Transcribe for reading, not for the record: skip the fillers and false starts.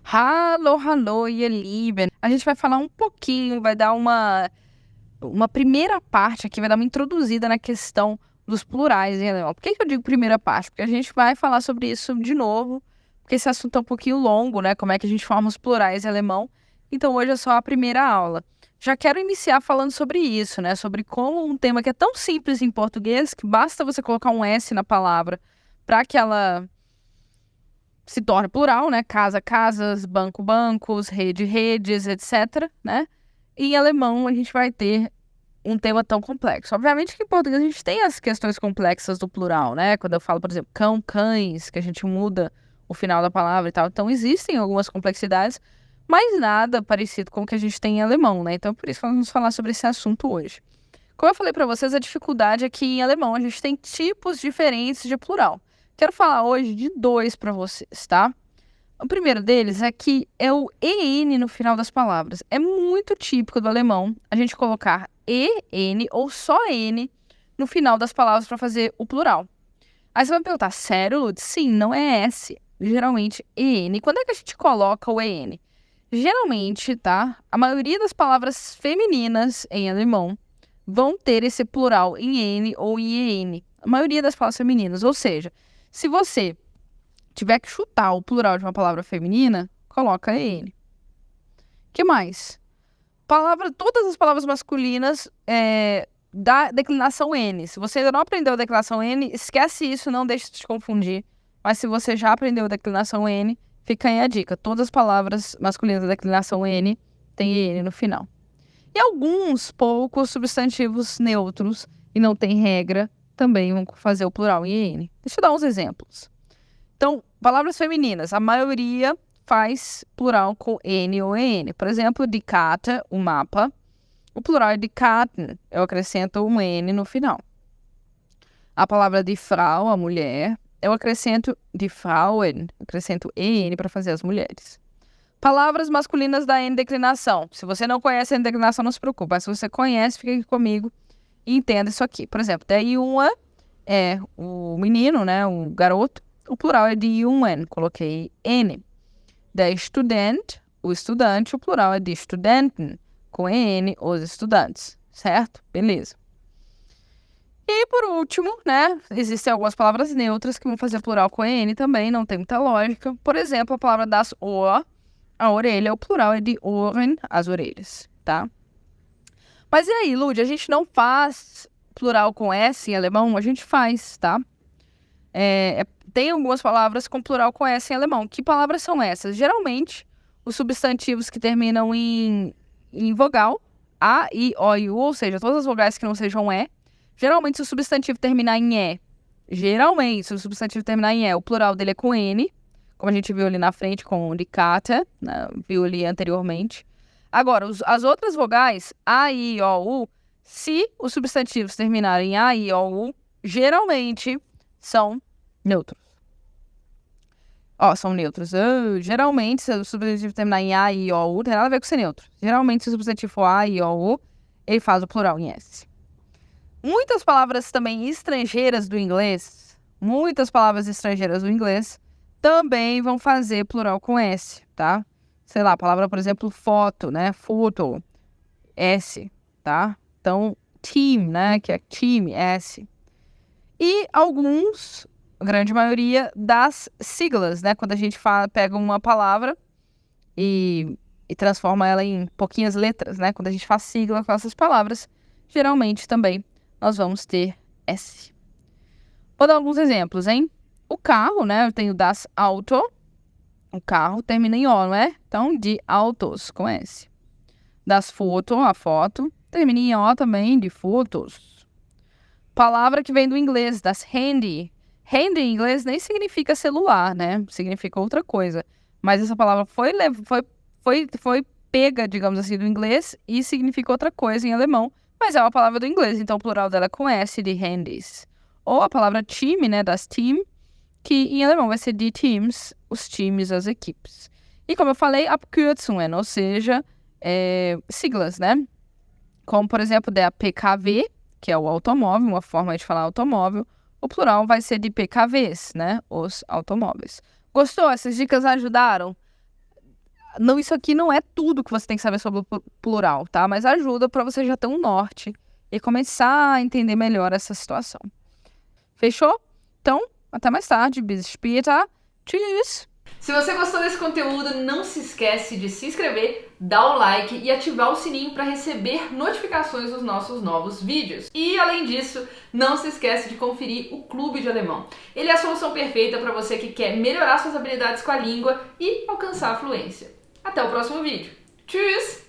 Hallo, hallo, ihr Lieben. A gente vai falar um pouquinho, vai dar uma primeira parte aqui, vai dar uma introduzida na questão dos plurais em alemão. Por que eu digo primeira parte? Porque a gente vai falar sobre isso de novo, porque esse assunto é um pouquinho longo, né? Como é que a gente forma os plurais em alemão. Então hoje é só a primeira aula. Já quero iniciar falando sobre isso, né? Sobre como um tema que é tão simples em português, que basta você colocar um S na palavra para que ela se torne plural, né? Casa, casas, banco, bancos, rede, redes, etc, né? E em alemão a gente vai ter um tema tão complexo. Obviamente que em português a gente tem as questões complexas do plural, né? Quando eu falo, por exemplo, cão, cães, que a gente muda o final da palavra e tal. Então existem algumas complexidades, mas nada parecido com o que a gente tem em alemão, né? Então por isso vamos falar sobre esse assunto hoje. Como eu falei para vocês, a dificuldade é que em alemão a gente tem tipos diferentes de plural. Quero falar hoje de dois para vocês, tá? O primeiro deles é que é o EN no final das palavras. É muito típico do alemão a gente colocar EN ou só N no final das palavras para fazer o plural. Aí você vai me perguntar, sério, Lud? Sim, não é S, geralmente EN. E quando é que a gente coloca o EN? Geralmente, tá? A maioria das palavras femininas em alemão vão ter esse plural em N ou em EN. A maioria das palavras femininas. Ou seja, se você tiver que chutar o plural de uma palavra feminina, coloca EN. Que mais? Todas as palavras masculinas da declinação N. Se você ainda não aprendeu a declinação N, esquece isso, não deixe de te confundir. Mas se você já aprendeu a declinação N, fica aí a dica. Todas as palavras masculinas da declinação N têm EN no final. E alguns poucos substantivos neutros, e não tem regra, também vão fazer o plural em EN. Deixa eu dar uns exemplos. Então, palavras femininas, a maioria faz plural com N ou EN. Por exemplo, die Karte, o mapa. O plural é die Karten, eu acrescento um N no final. A palavra die Frau, a mulher, eu acrescento die Frauen, acrescento EN para fazer as mulheres. Palavras masculinas da N declinação. Se você não conhece a N declinação, não se preocupe. Mas se você conhece, fica aqui comigo e entenda isso aqui. Por exemplo, der Junge é o menino, né, o garoto. O plural é die Jungen, coloquei N. Der Student, o estudante, o plural é die Studenten, com N, os estudantes, certo? Beleza. E por último, né, existem algumas palavras neutras que vão fazer plural com N também, não tem muita lógica. Por exemplo, a palavra das Ohr, a orelha, o plural é de Ohren, as orelhas, tá? Mas e aí, Lud, a gente não faz plural com S em alemão? A gente faz, tá? Tem algumas palavras com plural com S em alemão. Que palavras são essas? Geralmente, os substantivos que terminam em vogal, A, I, O e U, ou seja, todas as vogais que não sejam E. Geralmente, se o substantivo terminar em E, o plural dele é com N, como a gente viu ali na frente com die Karte, né, viu ali anteriormente. Agora, as outras vogais, A, I, O, U, se os substantivos terminarem em A, I, O, U, geralmente são neutros. São neutros. Geralmente, se o substantivo terminar em A, I, O, U, tem nada a ver com ser neutro. Geralmente, se o substantivo for A, I, O, U, ele faz o plural em S. Muitas palavras também estrangeiras do inglês, também vão fazer plural com S, tá? Sei lá, a palavra, por exemplo, foto, né? Photo, S, tá? Então, team, né? Que é team, S. E alguns, a grande maioria, das siglas, né? Quando a gente pega uma palavra e transforma ela em pouquinhas letras, né? Quando a gente faz sigla com essas palavras, geralmente também nós vamos ter S. Vou dar alguns exemplos, hein? O carro, né? Eu tenho das Auto. O carro termina em O, não é? Então, de Autos, com S. Das Foto, a foto, termina em O também, de Fotos. Palavra que vem do inglês, das Handy. Handy em inglês nem significa celular, né? Significa outra coisa. Mas essa palavra foi pega, digamos assim, do inglês e significa outra coisa em alemão. Mas é uma palavra do inglês, então o plural dela é com S, de Handys. Ou a palavra time, né, das team, que em alemão vai ser die Teams, os times, as equipes. E como eu falei, Abkürzungen, ou seja, siglas, né? Como, por exemplo, der PKW, que é o automóvel, uma forma de falar automóvel, o plural vai ser de PKWs, né? Os automóveis. Gostou? Essas dicas ajudaram? Não, isso aqui não é tudo que você tem que saber sobre o plural, tá? Mas ajuda para você já ter um norte e começar a entender melhor essa situação. Fechou? Então, até mais tarde. Bis später. Tschüss! Se você gostou desse conteúdo, não se esquece de se inscrever, dar o like e ativar o sininho para receber notificações dos nossos novos vídeos. E além disso, não se esquece de conferir o Clube de Alemão. Ele é a solução perfeita para você que quer melhorar suas habilidades com a língua e alcançar a fluência. Até o próximo vídeo. Tschüss!